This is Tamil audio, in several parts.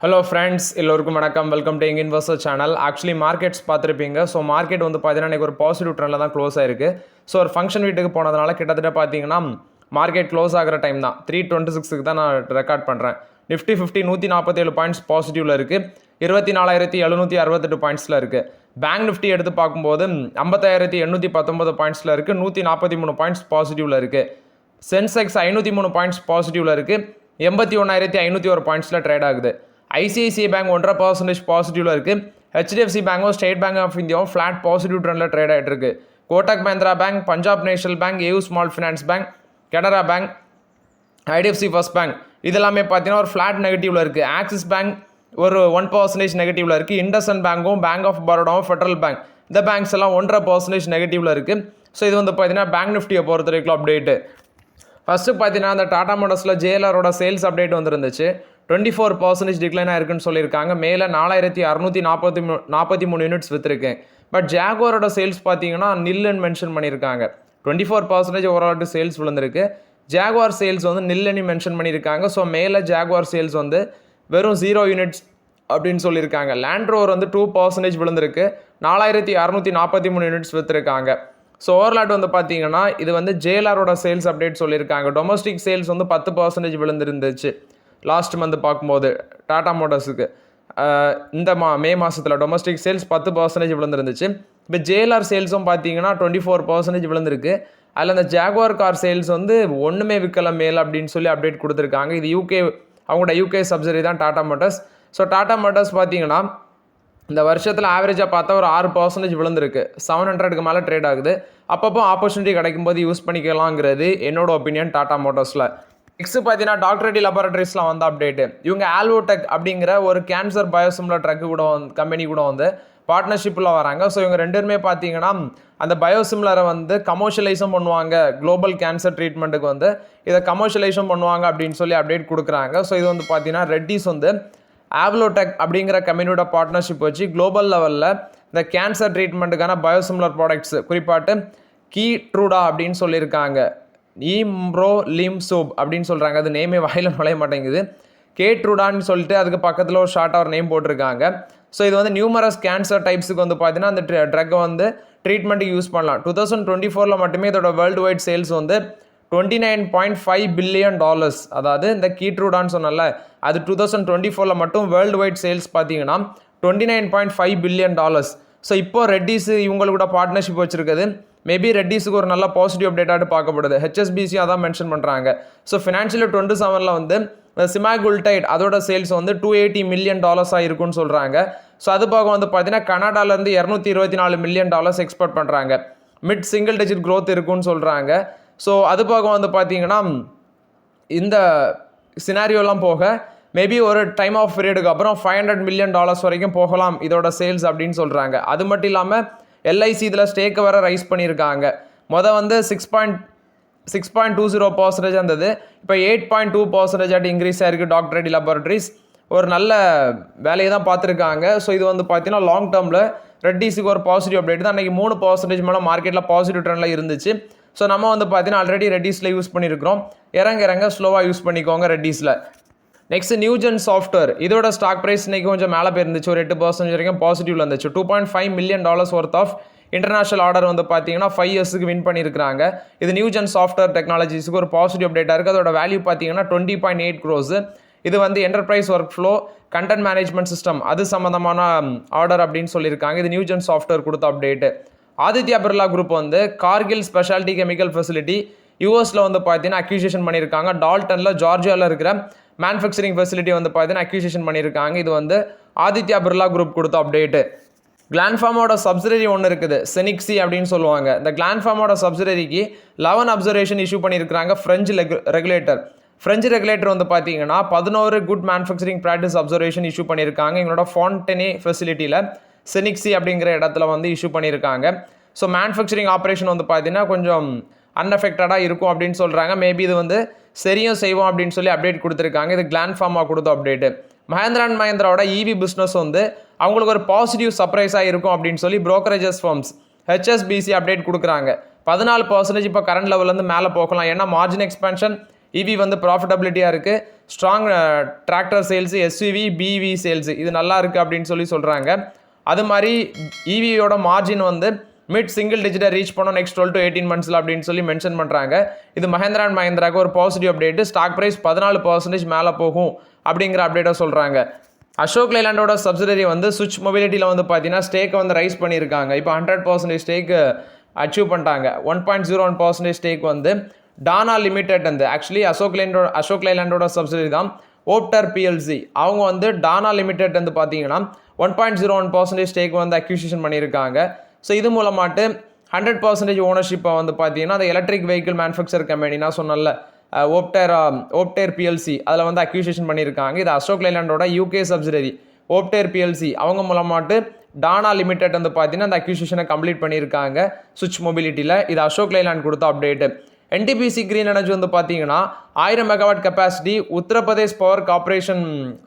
ஹலோ ஃப்ரெண்ட்ஸ், எல்லோருக்கும் வணக்கம். Welcome to young investor channel. Actually markets பார்த்துருப்பீங்க. ஸோ மார்க்கெட் வந்து பார்த்தீங்கன்னா இன்றைக்கி ஒரு பாசிட்டிவ் ட்ரெண்டில் தான் க்ளோஸ் ஆயிருக்கு. ஸோ ஒரு ஃபங்க்ஷன் வீட்டுக்கு போனதுனால கிட்டத்தட்ட பார்த்தீங்கன்னா மார்க்கெட் க்ளோஸ் ஆகிற டைம் தான் 3:26 தான் நான் ரெக்கார்ட் பண்ணுறேன். நிஃப்டி 50 147 பாயிண்ட்ஸ் பாசிட்டிவில் இருக்குது. 24,768 பாயிண்ட்ஸில் இருக்குது. பேங்க் நிஃப்டி எடுத்து பார்க்கும்போது 55,819 பாயிண்ட்ஸில் இருக்குது. 143 பாயிண்ட்ஸ் பாசிட்டிவில் இருக்குது. சென்செக்ஸ் 503 பாயிண்ட்ஸ் பாசிட்டிவில் இருக்குது. 81,501 பாயிண்ட்ஸில் ட்ரேட் ஆகுது. ஐசிஐசிஐ பேங்க் 1.5% பாசிட்டிவில் இருக்குது. ஹெச்டிஎஃப்சி பேங்கும் ஸ்டேட் பேங்க் ஆஃப் இந்தியாவும் ஃப்ளாட் பாசிட்டிவ் ட்ரெண்டில் ட்ரேட் ஆகிட்டு இருக்கு. Kotak Mahindra bank, Punjab national bank, AU small finance bank, Canara bank, IDFC first bank இதெல்லாமே பார்த்தீங்கன்னா ஒரு ஃப்ளாட் நெகட்டிவில் இருக்குது. ஆக்சிஸ் பேங்க் ஒரு 1% நெகட்டிவில் இருக்குது. இண்டஸ்இண்ட் பேங்க்கும், பேங்க் ஆஃப் பரோடாவும், ஃபெடரல் பேங்க் இந்த பேங்க்ஸ் எல்லாம் 1.5% நெகட்டிவில் இருக்குது. ஸோ இது வந்து பார்த்தீங்கன்னா பேங்க் நிஃப்டியை பொறுத்த வரைக்கும் அப்டேட்டு. ஃபஸ்ட்டு பார்த்தீங்கன்னா அந்த டாடா மோட்டர்ஸில் ஜேஎல்ஆரோட சேல்ஸ் அப்டேட் வந்துருந்துச்சு. 24% டிக்ளைன் ஆயிருக்குன்னு சொல்லியிருக்காங்க. மேலே 4,643 யூனிட்ஸ் விற்றுருக்கு. பட் ஜாகுவாரோட சேல்ஸ் பார்த்தீங்கன்னா நில்லுன்னு மென்ஷன் பண்ணியிருக்காங்க. 24% ஓவரால் சேல்ஸ் விழுந்திருக்கு. ஜாகுவார் சேல்ஸ் வந்து நில்லுன்னு மென்ஷன் பண்ணியிருக்காங்க. ஸோ மேலே ஜாகுவார் சேல்ஸ் வந்து வெறும் 0 யூனிட்ஸ் அப்படின்னு சொல்லியிருக்காங்க. லேண்ட் ரோவர் வந்து 2% விழுந்திருக்கு. 4,643 யூனிட்ஸ் விற்றுருக்காங்க. ஸோ ஓவர்லாட் வந்து பார்த்தீங்கன்னா இது வந்து ஜேஎல்ஆரோட சேல்ஸ் அப்டேட் சொல்லியிருக்காங்க. டொமஸ்டிக் சேல்ஸ் வந்து 10% விழுந்துருந்துச்சு லாஸ்ட் மந்த் பார்க்கும்போது டாடா மோட்டர்ஸுக்கு. இந்த மே மாதத்தில் டொமஸ்டிக் சேல்ஸ் 10% விழுந்துருந்துச்சு. இப்போ ஜேஎல்ஆர் சேல்ஸும் பார்த்தீங்கன்னா 24% விழுந்திருக்கு. அதில் அந்த ஜாகுவார் கார் சேல்ஸ் வந்து ஒன்றுமே விற்கல மேல் அப்படின்னு சொல்லி அப்டேட் கொடுத்துருக்காங்க. இது அவங்களோட யூகே சப்சிடரி தான் Tata motors. So Tata motors பார்த்தீங்கன்னா இந்த வருஷத்தில் ஆவரேஜாக பார்த்தா ஒரு 6% விழுந்திருக்கு. 700க்கு மேலே ட்ரேட் ஆகுது. அப்பப்போ ஆப்பர்ச்சுனிட்டி கிடைக்கும் போது யூஸ் பண்ணிக்கலாங்கிறது என்னோட ஒப்பீனியன் டாடா மோட்டர்ஸில். நெக்ஸ்ட் பார்த்தீங்கன்னா டாக்டர் ரெட்டி லேபரேட்டரிஸ்லாம் வந்து அப்டேட்டு. இவங்க ஆல்வோடெக் அப்படிங்கிற ஒரு கேன்சர் பயோசிமிலர் ட்ரக் கூட கம்பெனி கூட வந்து பார்ட்னர்ஷிப்பில் வராங்க. ஸோ இவங்க ரெண்டுமே பார்த்தீங்கன்னா அந்த பயோசிமிலரை வந்து கமர்ஷியலைஸும் பண்ணுவாங்க. குளோபல் கேன்சர் ட்ரீட்மெண்ட்டுக்கு வந்து இதை கமர்ஷியலைஸும் பண்ணுவாங்க அப்படின்னு சொல்லி அப்டேட் கொடுக்குறாங்க. ஸோ இது வந்து பார்த்தீங்கன்னா ரெட்டிஸ் வந்து ஆவ்லோடெக் அப்படிங்கிற கம்பெனியோட பார்ட்னர்ஷிப் வச்சு குளோபல் லெவலில் இந்த கேன்சர் ட்ரீட்மெண்ட்டுக்கான பயோசிமிலர் ப்ராடக்ட்ஸ் குறிப்பாட்டு கீட்ரூடா அப்படின்னு சொல்லியிருக்காங்க. ஈம்ரோலிம்சோப் அப்படின்னு சொல்கிறாங்க. அது நேமே வாயில் நுழைய மாட்டேங்குது. கேட்ரூடான்னு சொல்லிட்டு அதுக்கு பக்கத்தில் ஒரு ஷார்ட்டாக ஒரு நேம் போட்டிருக்காங்க. ஸோ இது வந்து நியூமரஸ் கேன்சர் டைப்ஸுக்கு வந்து பார்த்தீங்கன்னா அந்த ட்ரக்கை வந்து ட்ரீட்மெண்ட்டுக்கு யூஸ் பண்ணலாம். 2024 மட்டுமே இதோட வேர்ல்டு வைட் சேல்ஸ் வந்து $29.5 பில்லியன். அதாவது இந்த கீட்ரூடான்னு சொன்னல அது 2024 மட்டும் வேர்ல்டு வைட் சேல்ஸ் பார்த்தீங்கன்னா $29.5 பில்லியன். ஸோ இப்போ ரெட்டிஸ் இவங்களுக்கு கூட பார்ட்னர்ஷிப் வச்சுருக்குது. மேபி ரெட்டிஸுக்கு ஒரு நல்ல பாசிட்டிவ் அப்டேட்டாக பார்க்கப்படுது. ஹெச்எஸ்பிசி அதான் மென்ஷன் பண்ணுறாங்க. ஸோ ஃபினான்ஷியல் 27 வந்து சிமாகுல்டைட் அதோட சேல்ஸ் வந்து $280 மில்லியன் இருக்குன்னு சொல்கிறாங்க. ஸோ அது போக வந்து பார்த்தீங்கன்னா கனடாலேருந்து $224 மில்லியன் எக்ஸ்போர்ட் பண்ணுறாங்க. மிட் சிங்கிள் டிஜிட் க்ரோத் இருக்குன்னு சொல்கிறாங்க. ஸோ அது போக வந்து பார்த்தீங்கன்னா இந்த சினாரியோலாம் போக மேபி ஒரு டைம் ஆஃப் பீரியடுக்கு அப்புறம் $500 மில்லியன் வரைக்கும் போகலாம் இதோட சேல்ஸ் அப்படின்னு சொல்கிறாங்க. அது மட்டும் இல்லாமல் எல்ஐசி இதில் ஸ்டேக்கை வர ரைஸ் பண்ணியிருக்காங்க. வந்து 6.20% இருந்தது. இப்போ 8.2% இன்க்ரீஸ் ஆகிருக்கு. டாக்டர் ரெட்டி லேபரேட்டரிஸ் ஒரு நல்ல வேலையை தான் பார்த்துருக்காங்க. ஸோ இது வந்து பார்த்தீங்கன்னா லாங் டேர்மில் ரெட்டிஸுக்கு ஒரு பாசிட்டிவ் அப்டேட் தான். அன்றைக்கி 3% மேலே மார்க்கெட்டில் பாசிட்டிவ் ட்ரெண்டில் இருந்துச்சு. ஸோ நம்ம வந்து பார்த்தீங்கன்னா ஆல்ரெடி ரெட்டிஸில் யூஸ் பண்ணியிருக்கிறோம். இறங்க ஸ்லோவாக யூஸ் பண்ணிக்கோங்க ரெட்டிஸில். நெக்ஸ்ட் நியூஜென் சாஃப்ட்வேர் இதோட ஸ்டாக் ப்ரைஸ் இன்றைக்கி கொஞ்சம் மேலே போயிருந்துச்சு. ஒரு 8% வரைக்கும் பாசிட்டிவ்ல இருந்துச்சு. $2.5 million worth of international order வந்து பார்த்தீங்கன்னா 5 இயர்ஸுக்கு வின் பண்ணியிருக்காங்க. இது நியூஜென் சாஃப்ட்வேர் டெக்னாலஜிஸுக்கு ஒரு பாசிட்டிவ் அப்டேட்டாக இருக்குது. அதோட வேல்யூ பார்த்தீங்கன்னா 20.8 crores. இது வந்து enterprise work flow content management system அது சம்மந்தமான ஆர்டர் அப்படின்னு சொல்லியிருக்காங்க. இது நியூஜென் சாஃப்ட்வேர் கொடுத்த அப்டேட்டு. ஆதித்யா பிர்லா குரூப் வந்து கார்கில் ஸ்பெஷாலிட்டி கெமிக்கல் ஃபெசிலிட்டி யூஎஸில் வந்து பார்த்தீங்கன்னா அக்யூசியேஷன் பண்ணியிருக்காங்க. டால்டனில் ஜார்ஜியாவில் இருக்கிற மேனுஃபேக்சரிங் ஃபெசிலிட்டி வந்து பார்த்தீங்கன்னா அக்யூசியேஷன் பண்ணியிருக்காங்க. இது வந்து ஆதித்யா பிர்லா குரூப் கொடுத்த அப்டேட்டு. கிளான்ஃபார்மோட சப்சிடரி ஒன்று இருக்குது, செனிக்ஸி அப்படின்னு சொல்லுவாங்க. இந்த கிளான்ஃபார்மோட சப்சிடரிக்கு 11 அப்சர்வேஷன் இஷ்யூ பண்ணியிருக்காங்க ஃப்ரெஞ்சு ரெகுலேட்டர். ஃப்ரெஞ்சு ரெகுலேட்டர் வந்து பார்த்தீங்கன்னா 11 good manufacturing practice observation issue பண்ணியிருக்காங்க. எங்களோட ஃபான்டனே ஃபெசிலிட்டியில் செனிக்ஸி அப்படிங்கிற இடத்துல வந்து இஷ்யூ பண்ணியிருக்காங்க. ஸோ மேனுஃபேக்சரிங் ஆப்ரேஷன் வந்து பார்த்தீங்கன்னா கொஞ்சம் அன்அஃபெக்டடாக இருக்கும் அப்படின்னு சொல்கிறாங்க. மேபி இது வந்து சரியும் செய்வோம் அப்படின்னு சொல்லி அப்டேட் கொடுத்துருக்காங்க. இது கிளான்ஃபார்மாக கொடுத்த அப்டேட்டு. மஹேந்திரா அண்ட் மஹேந்திராவோட இவி பிஸ்னஸ் வந்து அவங்களுக்கு ஒரு பாசிட்டிவ் சர்ப்ரைஸாக இருக்கும் அப்படின்னு சொல்லி ப்ரோக்கரேஜஸ் ஃபர்ம்ஸ் ஹெச்எஸ்பிசி அப்டேட் கொடுக்குறாங்க. 14% இப்போ கரண்ட் லெவல்லேருந்து மேலே போகலாம். ஏன்னா மார்ஜின் எக்ஸ்பென்ஷன் இவி வந்து ப்ராஃபிட்டபிலிட்டியாக இருக்குது. Strong tractor sales, SUV, PV sales இது நல்லா இருக்குது அப்படின்னு சொல்கிறாங்க. அது மாதிரி இவியோட மார்ஜின் வந்து மிட் சிங்கிள் டிஜிட்டை ரீச் பண்ணோம் நெக்ஸ்ட் 12 to 18 மந்த்ஸில் அப்படின்னு சொல்லி மென்ஷன் பண்ணுறாங்க. இது மஹேந்திரா அண்ட் மஹேந்திராவுக்கு ஒரு பாசிட்டிவ் அப்டேட். ஸ்டாக் ப்ரைஸ் 14% மேலே போகும் அப்படிங்கிற அப்டேட்டை சொல்கிறாங்க. அசோக் லைலாண்டோட சப்சிடரி வந்து சுவிட்ச் மொபிலிட்டியில் வந்து பார்த்தீங்கன்னா ஸ்டேக்கை வந்து ரைஸ் பண்ணியிருக்காங்க. இப்போ 100% ஸ்டேக்கு அச்சீவ் பண்ணிட்டாங்க. 1.01% ஸ்டேக் வந்து டானா லிமிடெட் வந்து ஆக்சுவலி அசோக் லைலாண்டோட சப்சிடரி தான் ஓப்டர் பிஎல்சி. அவங்க வந்து டானா லிமிடெட் வந்து பார்த்தீங்கன்னா 1.01% ஸ்டேக் வந்து அக்யூசிஷன் பண்ணியிருக்காங்க. ஸோ இது மூலமாட்டு 100% ஓனர்ஷிப்பை வந்து பார்த்தீங்கன்னா அந்த எலக்ட்ரிக் வெஹிக்கிள் மேனுஃபேக்சர் கம்பெனி நான் சொன்னல ஓப்டேர் பிஎல்சி அதில் வந்து அக்யூசியேஷன் பண்ணியிருக்காங்க. இது அசோக் லைலாண்டோட யூகே சப்சிடரி ஓப்டேர் பிஎல்சி அவங்க மூலமாட்டு டானா லிமிடெட் வந்து பார்த்தீங்கன்னா அந்த அக்யூசியேஷனை கம்ப்ளீட் பண்ணியிருக்காங்க சுவிட்ச் மொபிலிட்டியில். இது அசோக் லைலாண்ட் கொடுத்த அப்டேட்டு. என்டிபிசி கிரீன் எனர்ஜி வந்து பார்த்தீங்கன்னா 1000 megawatt capacity Uttar Pradesh power corporation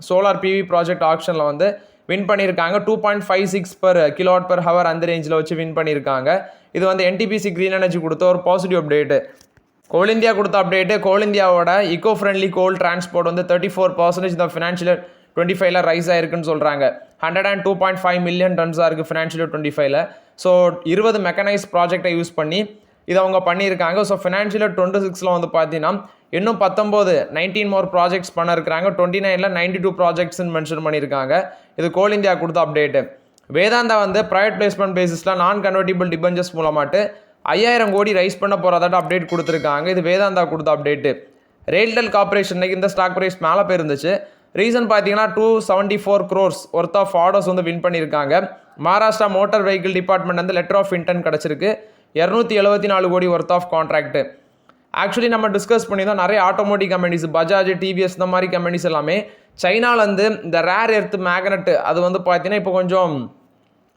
solar PV project ஆக்ஷனில் வந்து வின் பண்ணியிருக்காங்க. 2.56 per kWh அந்த ரேஞ்சில் வச்சு வின் பண்ணியிருக்காங்க. இது வந்து என்டிபிசி கிரீன் எனர்ஜி கொடுத்த ஒரு பாசிட்டிவ் அப்டேட்டு. கோல் இந்தியா கொடுத்த அப்டேட்டு. கோல் இந்தியாவோட இக்கோ ஃப்ரெண்ட்லி கோல் டிரான்ஸ்போர்ட் வந்து 34% இந்த ஃபினான்ஷியல் 25ல் ரைஸ் ஆயிருக்குன்னு சொல்கிறாங்க. 102.5 மில்லியன் டன்ஸாக இருக்குது ஃபினான்ஷியல் 25ல். ஸோ 20 மெக்கனைஸ் ப்ராஜெக்டை யூஸ் பண்ணி இதை அவங்க பண்ணியிருக்காங்க. ஸோ ஃபினான்ஷியல் 26ல் வந்து பார்த்தீங்கன்னா இன்னும் 19 மோர் ப்ராஜெக்ட்ஸ் பண்ண இருக்கிறாங்க. 29ல் 92 ப்ராஜெக்ட்ஸ்ன்னு மென்ஷன் பண்ணியிருக்காங்க. இது கோல் இந்தியா கொடுத்த அப்டேட்டு. வேதாந்தா வந்து ப்ரைவேட் பிளேஸ்மெண்ட் பேசிஸில் நான் கன்வெர்டிபிள் டிபெஞ்சர்ஸ் மூலமாட்டு 5000 கோடி ரைஸ் பண்ண போகிறதாட்ட அப்டேட் கொடுத்துருக்காங்க. இது வேதாந்தா கொடுத்த அப்டேட்டு. ரெயில்டெல் கார்பரேஷன் இந்த ஸ்டாக் ப்ரைஸ் மேலே போயிருந்துச்சு. ரீசன் பார்த்தீங்கன்னா 274 crores ஒர்த் ஆஃப் ஆர்டர்ஸ் வந்து வின் பண்ணியிருக்காங்க. மகாராஷ்டிரா மோட்டார் வெஹிக்கிள் டிபார்ட்மெண்ட் வந்து லெட்டர் ஆஃப் இன்டென்ட் கிடச்சிருக்கு. 274 கோடி ஒர்த் ஆஃப் கான்ட்ராக்ட். ஆக்சுவலி நம்ம டிஸ்கஸ் பண்ணி தான் நிறைய ஆட்டோமோட்டிவ் கம்பெனிஸ் பஜாஜ், டிவிஎஸ் இந்த மாதிரி கம்பெனிஸ் எல்லாமே சைனாலேருந்து இந்த ரேர் எர்த் மேக்னெட் அது வந்து பார்த்தீங்கன்னா இப்போ கொஞ்சம்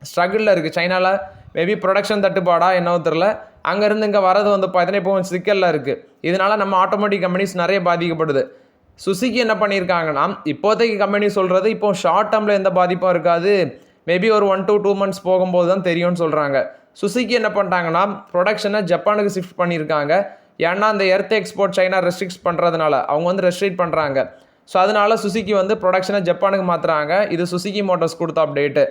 ஸ்ட்ரகிளில் இருக்குது. சைனாவில் மேபி ப்ரொடக்ஷன் தட்டுப்பாடா என்னவோ தெரில. அங்கேருந்து இங்கே வரது வந்து பார்த்தீங்கன்னா இப்போ கொஞ்சம் சிக்கலில் இருக்குது. இதனால் நம்ம ஆட்டோமோட்டிவ் கம்பெனிஸ் நிறைய பாதிக்கப்படுது. சுசுகி என்ன பண்ணியிருக்காங்கன்னா இப்போதைக்கு கம்பெனி சொல்கிறது இப்போ ஷார்ட் டேர்மில் எந்த பாதிப்பும் இருக்காது, மேபி ஒரு 1 to 2 months போகும்போது தான் தெரியும்னு சொல்கிறாங்க. சுசுகி என்ன பண்ணிட்டாங்கன்னா ப்ரொடக்ஷனை ஜப்பானுக்கு ஷிஃப்ட் பண்ணியிருக்காங்க. ஏன்னா அந்த எர்த் எக்ஸ்போர்ட் சைனா ரெஸ்ட்ரிக்ட் பண்ணுறதுனால அவங்க வந்து ரெஸ்ட்ரிக்ட் பண்ணுறாங்க. ஸோ அதனால சுசுகி வந்து ப்ரொடக்ஷனை ஜப்பானுக்கு மாற்றுறாங்க. இது சுசுகி மோட்டர்ஸ் கொடுத்த அப்டேட்டு.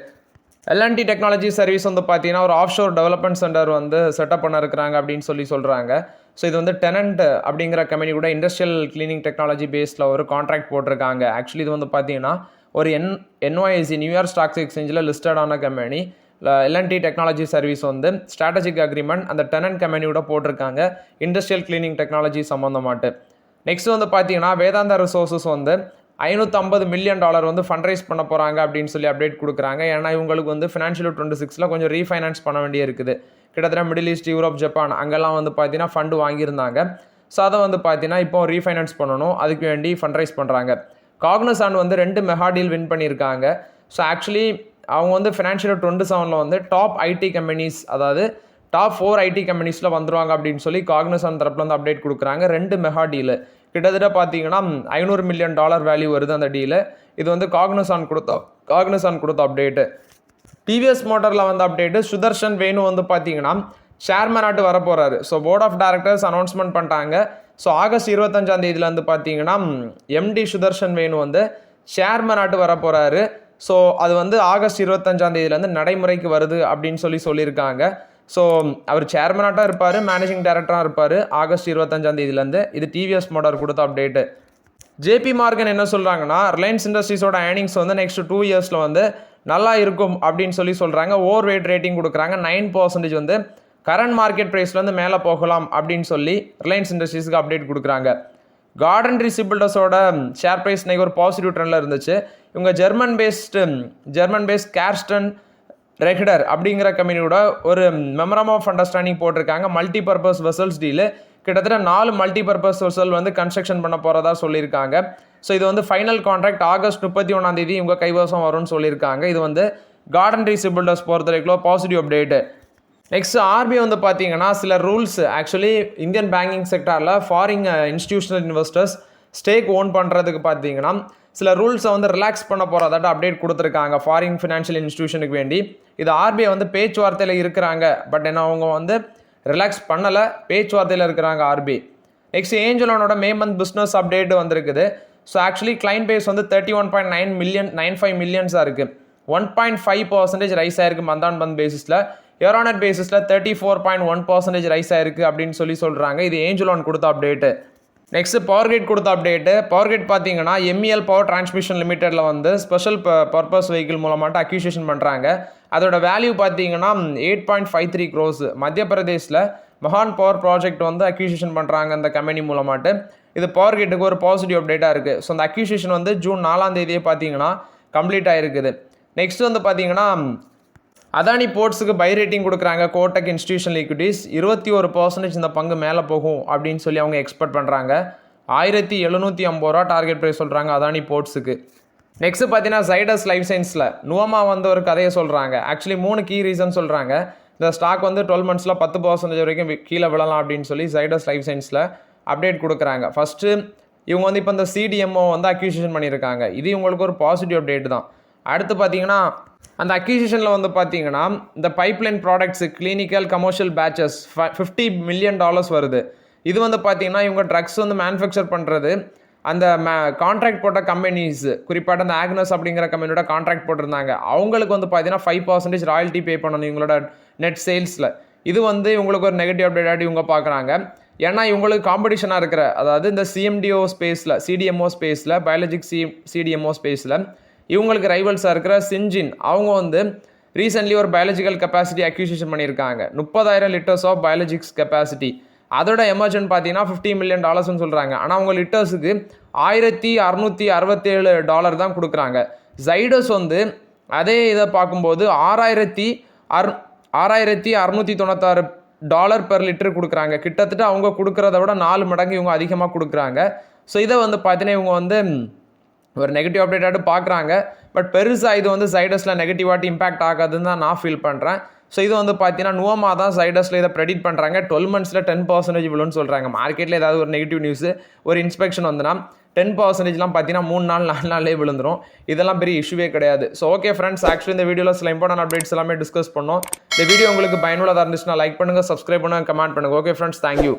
எல்என்டி டெக்னாலஜி சர்வீஸ் வந்து பார்த்தீங்கன்னா ஒரு ஆஃப் ஷோர் டெவலப்மெண்ட் சென்டர் வந்து செட்டப் பண்ண இருக்கிறாங்க அப்படின்னு சொல்கிறாங்க. ஸோ இது வந்து டெனன்ட் அப்படிங்கிற கம்பெனி கூட இண்டஸ்ட்ரியல் கிளீனிங் டெக்னாலஜி பேஸில் ஒரு கான்ட்ராக்ட் போட்டிருக்காங்க. ஆக்சுவலி இது வந்து பார்த்தீங்கன்னா ஒரு என்ஒய்சி நியூயார்க் ஸ்டாக்ஸ் எக்ஸ்சேஞ்சில் லிஸ்டடான கம்பெனி. எல்என்டி டெக்னாலஜி சர்வீஸ் வந்து ஸ்ட்ராட்டஜிக் அக்ரிமெண்ட் அந்த டெனன்ட் கம்பெனியோட போட்டிருக்காங்க இண்டஸ்ட்ரியல் கிளீனிங் டெக்னாலஜி சம்மந்தமாட்டு. நெக்ஸ்ட் வந்து பார்த்தீங்கன்னா வேதாந்தா ரிசோர்ஸஸ் வந்து $550 million வந்து ஃபண்ட் ரைஸ் பண்ண போகிறாங்க அப்படின்னு சொல்லி அப்டேட் கொடுக்குறாங்க. ஏன்னா இவங்களுக்கு வந்து ஃபினான்ஷியல் 26ல் கொஞ்சம் ரீஃபைனான்ஸ் பண்ண வேண்டிய இருக்குது. கிட்டத்தட்ட மிடில் ஈஸ்ட், யூரோப், ஜப்பான் அங்கெல்லாம் வந்து பார்த்தீங்கன்னா ஃபண்டு வாங்கியிருந்தாங்க. ஸோ அதை வந்து பார்த்தீங்கன்னா இப்போ ரீஃபைனான்ஸ் பண்ணணும், அதுக்கு வேண்டி ஃபண்ட் ரைஸ் பண்ணுறாங்க. காக்னிசன்ட் வந்து 2 மெகா டீல் வின் பண்ணியிருக்காங்க. ஸோ ஆக்சுவலி அவங்க வந்து ஃபினான்ஷியல் 27ல் வந்து டாப் ஐடி கம்பெனிஸ், அதாவது டாப் 4 ஐடி கம்பெனிஸில் வந்துருவாங்க அப்படின்னு சொல்லி காக்னிசன்ட் தரப்புல வந்து அப்டேட் கொடுக்குறாங்க. 2 மெகா டீலு கிட்டத்தட்ட பார்த்தீங்கன்னா $500 million வேல்யூ வருது அந்த டீலு. இது வந்து காக்னிசன்ட் கொடுத்த அப்டேட்டு. டிவிஎஸ் மோட்டரில் வந்து அப்டேட்டு. சுதர்ஷன் வேணு வந்து பார்த்தீங்கன்னா சேர்மனாட்டு வர போகிறாரு. So board of directors announcement பண்ணிட்டாங்க. ஸோ ஆகஸ்ட் 25 வந்து பார்த்தீங்கன்னா எம்டி சுதர்ஷன் வேணு வந்து சேர்மனாட்டு வர போகிறாரு. ஸோ அது வந்து ஆகஸ்ட் 25 நடைமுறைக்கு வருது அப்படின்னு சொல்லியிருக்காங்க. ஸோ அவர் சேர்மனாட்டாக இருப்பார், மேனேஜிங் டைரக்டராக இருப்பார் ஆகஸ்ட் 25 இது டிவிஎஸ் மோட்டார் கொடுத்த அப்டேட்டு. ஜேபி மார்கன் என்ன சொல்கிறாங்கன்னா ரிலையன்ஸ் இண்டஸ்ட்ரீஸோட ஏர்னிங்ஸ் வந்து நெக்ஸ்ட் 2 yearsல வந்து நல்லா இருக்கும் அப்படின்னு சொல்கிறாங்க. ஓவர் வெயிட் ரேட்டிங் கொடுக்குறாங்க. 9% வந்து கரண்ட் மார்க்கெட் ப்ரைஸ்லேருந்து மேலே போகலாம் அப்படின்னு சொல்லி ரிலையன்ஸ் இண்டஸ்ட்ரீஸுக்கு அப்டேட் கொடுக்குறாங்க. கார்டன் ரிசி பில்டர்ஸோட ஷேர் ப்ரைஸ் இன்னைக்கு ஒரு பாசிட்டிவ் ட்ரெண்டில் இருந்துச்சு. இவங்க ஜெர்மன் பேஸ்ட் கேர்ஸ்டன் ரெக்டர் அப்படிங்கிற கம்பெனியோட ஒரு மெமரம் ஆஃப் அண்டர்ஸ்டாண்டிங் போட்டிருக்காங்க. மல்டிபர்பஸ் வெசல்ஸ் டீலு கிட்டத்தட்ட 4 மல்டிபர்பஸ் வெசல் வந்து கன்ஸ்ட்ரக்ஷன் பண்ண போகிறதா சொல்லியிருக்காங்க. ஸோ இது வந்து ஃபைனல் கான்ட்ராக்ட் ஆகஸ்ட் 31 இவங்க கைவசம் வரும்னு சொல்லியிருக்காங்க. இது வந்து கார்டன் ரிசி பில்டர்ஸ் பொறுத்த வரைக்கும் பாசிட்டிவ் அப்டேட்டு. நெக்ஸ்ட் ஆர்பிஐ வந்து பார்த்தீங்கன்னா சில ரூல்ஸ் ஆக்சுவலி இந்தியன் பேங்கிங் செக்டாரில் foreign institutional investors stake own பண்ணுறதுக்கு பார்த்தீங்கன்னா சில ரூல்ஸை வந்து ரிலாக்ஸ் பண்ண போகிறதாட்ட அப்டேட் கொடுத்துருக்காங்க ஃபாரின் ஃபினான்ஷியல் இன்ஸ்டிடியூஷனுக்கு வேண்டி. இது ஆர்பிஐ வந்து பேச்சுவார்த்தையில் இருக்கிறாங்க, பட் என்ன அவங்க வந்து ரிலாக்ஸ் பண்ணலை, பேச்சுவார்த்தையில் இருக்கிறாங்க ஆர்பிஐ. நெக்ஸ்ட் ஏஞ்சலோனோட மே மந்த் பிஸ்னஸ் அப்டேட் வந்திருக்குது. ஸோ ஆக்சுவலி கிளைண்ட் பேஸ் வந்து 31.95 மில்லியன்ஸாக இருக்குது. 1.5% ரைஸ் ஆயிருக்கு மந்த் ஆன் மந்த் பேசிஸில். இயர் ஆன் இயர் பேசிஸில் 34.1% ரைஸ் ஆயிருக்கு அப்படின்னு சொல்கிறாங்க. இது ஏஞ்சலோன் கொடுத்த அப்டேட்டு. நெக்ஸ்ட் பவர்கிரிட் கொடுத்த அப்டேட்டு. பவர்கிரிட் பார்த்தீங்கன்னா எம்இஎல் பவர் டிரான்ஸ்மிஷன் லிமிடெடில் வந்து ஸ்பெஷல் பர்பஸ் வெஹிக்கிள் மூலமாட்டு அக்யூசியேஷன் பண்ணுறாங்க. அதோட வேல்யூ பார்த்தீங்கன்னா 8.53 crores. மத்திய பிரதேசில் மகான் பவர் ப்ராஜெக்ட் வந்து அக்யூசியேஷன் பண்ணுறாங்க அந்த கம்பெனி மூலமாட்டு. இது பவர்கிரிட்டுக்கு ஒரு பாசிட்டிவ் அப்டேட்டாக இருக்குது. ஸோ அந்த அக்யூசியேஷன் வந்து ஜூன் 4 பார்த்தீங்கன்னா கம்ப்ளீட் ஆகிருக்குது. நெக்ஸ்ட் வந்து பார்த்தீங்கன்னா அதானி போர்ட்ஸுக்கு பை ரேட்டிங் கொடுக்குறாங்க. கோட்டக் இன்ஸ்டிடியூஷனல் ஈக்விட்டிஸ் 21% இந்த பங்கு மேலே போகும் அப்படின்னு சொல்லி அவங்க எக்ஸ்பெக்ட் பண்ணுறாங்க. 1750 ரூபா டார்கெட் ப்ரைஸ் சொல்கிறாங்க அதானி போர்ட்ஸுக்கு. நெக்ஸ்ட் பார்த்தீங்கன்னா ஜைடஸ் லைஃப் சயின்ஸில் நுவமா வந்து ஒரு கதையை சொல்கிறாங்க. ஆக்சுவலி 3 கீ ரீசன் சொல்கிறாங்க. இந்த ஸ்டாக் வந்து 12 monthஸில் 10% வரைக்கும் கீழே விழலாம் அப்படின்னு சொல்லி ஜைடஸ் லைஃப் சயின்ஸில் அப்டேட் கொடுக்குறாங்க. ஃபஸ்ட்டு இவங்க வந்து இப்போ இந்த சிடிஎம்ஓ வந்து அக்யூசியேஷன் பண்ணியிருக்காங்க. இது இவங்களுக்கு ஒரு பாசிட்டிவ் அப்டேட் தான். அடுத்து பார்த்தீங்கன்னா அந்த அக்யூசியேஷனில் வந்து பார்த்தீங்கன்னா இந்த pipeline products clinical commercial patches $50 million வருது. இது வந்து பார்த்தீங்கன்னா இவங்க ட்ரக்ஸ் வந்து மேனுஃபேக்சர் பண்ணுறது அந்த கான்ட்ராக்ட் போட்ட கம்பெனிஸ், குறிப்பாக அந்த ஆக்னஸ் அப்படிங்கிற கம்பெனியோட கான்ட்ராக்ட் போட்டிருந்தாங்க. அவங்களுக்கு வந்து பார்த்தீங்கன்னா 5% ராயல்ட்டி பே பண்ணணும் இவங்களோட நெட் சேல்ஸில். இது வந்து இவங்களுக்கு ஒரு நெகட்டிவ் அப்டேட்டாக இவங்க பார்க்குறாங்க. ஏன்னா இவங்களுக்கு காம்படிஷனாக இருக்கிற, அதாவது இந்த சிஎம்டிஓ ஸ்பேஸில், சிடிஎம்ஓ ஸ்பேஸில், பயாலஜிக் சிடிஎம்ஓ ஸ்பேஸில் இவங்களுக்கு ரைவல்ஸாக இருக்கிற சின்ஜின் அவங்க வந்து ரீசென்ட்லி ஒரு பயாலஜிக்கல் கெப்பாசிட்டி அக்யூசியேஷன் பண்ணியிருக்காங்க. 30,000 liters ஆஃப் பயாலஜிக்ஸ் கெப்பாசிட்டி. அதோட எமர்ஜென்ட் பார்த்தீங்கன்னா $50 million சொல்கிறாங்க. ஆனால் அவங்க லிட்டர்ஸுக்கு $1,667 தான் கொடுக்குறாங்க. ஜைடஸ் வந்து அதே இதை பார்க்கும்போது $6,696 per liter கொடுக்குறாங்க. கிட்டத்தட்ட அவங்க கொடுக்குறத விட 4 மடங்கு இவங்க அதிகமாக கொடுக்குறாங்க. ஸோ இதை வந்து பார்த்தீங்கன்னா இவங்க வந்து ஒரு நெகட்டிவ் அப்டேட்டாக பார்க்குறாங்க. பட் பெருசாக இது வந்து ஜைடஸில் நெகட்டிவாட்டி இம்பாக்ட் ஆகாதுன்னு தான் நான் ஃபீல் பண்ணுறேன். ஸோ இது வந்து பார்த்தீங்கன்னா நுவமா தான் ஜைடஸில் இதை ப்ரெடிக்ட் பண்ணுறாங்க. 12 monthஸில் 10% விழுன்னு சொல்கிறாங்க. மார்க்கெட்டில் ஏதாவது ஒரு நெகட்டிவ் நியூஸு, ஒரு இன்ஸ்பெக்ஷன் வந்துன்னா 10%லாம் பார்த்தீங்கன்னா 3 நாள் 4 நாள்லேயே விழுந்துடும். இதெல்லாம் பெரிய இஷ்யூவே கிடையாது. ஸோ ஓகே ஃப்ரெண்ட்ஸ், ஆக்சுவலி இந்த வீடியோவில் சில இம்பார்ட்டன்ட் அப்டேட்ஸ் எல்லாமே டிஸ்கஸ் பண்ணோம். இந்த வீடியோ உங்களுக்கு பயனுள்ளதாக இருந்துச்சுன்னா லைக் பண்ணுங்கள், சப்ஸ்கிரைப் பண்ணுங்கள், கமெண்ட் பண்ணுங்கள். Okay friends, thank you.